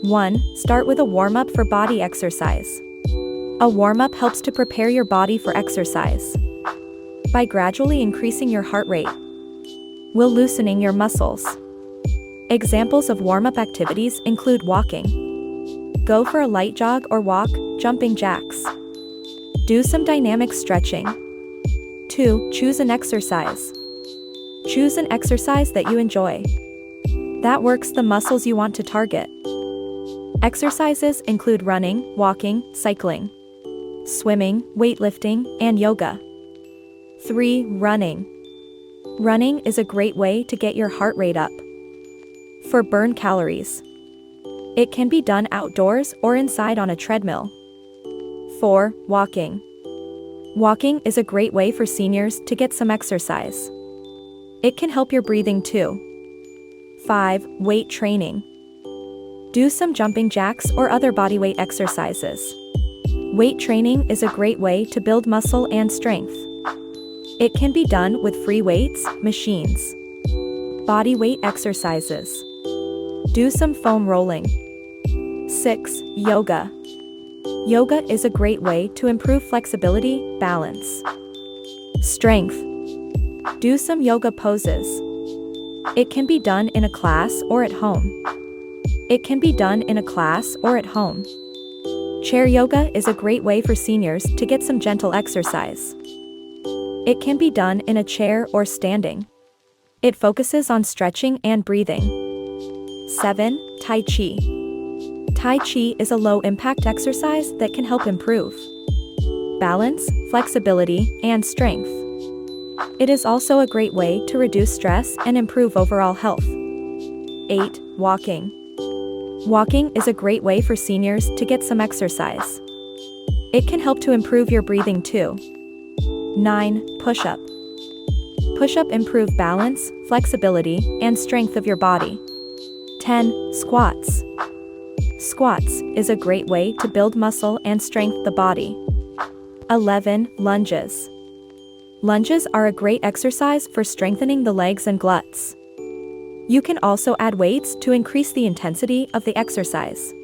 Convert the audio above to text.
1. Start with a warm-up for body exercise. A warm-up helps to prepare your body for exercise by gradually increasing your heart rate while loosening your muscles. Examples of warm-up activities include walking. Go for a light jog or walk, jumping jacks. Do some dynamic stretching. 2. Choose an exercise. Choose an exercise that you enjoy, that works the muscles you want to target. Exercises include running, walking, cycling, swimming, weightlifting, and yoga. 3. Running. Running is a great way to get your heart rate up for burn calories. It can be done outdoors or inside on a treadmill. 4. Walking. Walking is a great way for seniors to get some exercise. It can help your breathing too. 5. Weight training. Do some jumping jacks or other bodyweight exercises. Weight training is a great way to build muscle and strength. It can be done with free weights, machines. Body weight exercises. Do some foam rolling. 6. Yoga. Yoga is a great way to improve flexibility, balance, strength. Do some yoga poses. It can be done in a class or at home. Chair yoga is a great way for seniors to get some gentle exercise. It can be done in a chair or standing. It focuses on stretching and breathing. 7. Tai Chi. Tai Chi is a low-impact exercise that can help improve balance, flexibility, and strength. It is also a great way to reduce stress and improve overall health. 8. Walking. Walking is a great way for seniors to get some exercise. It can help to improve your breathing too. 9. Push-up. Push-up improve balance, flexibility, and strength of your body. 10. Squats. Squats is a great way to build muscle and strengthen the body. 11. Lunges. Lunges are a great exercise for strengthening the legs and glutes. You can also add weights to increase the intensity of the exercise.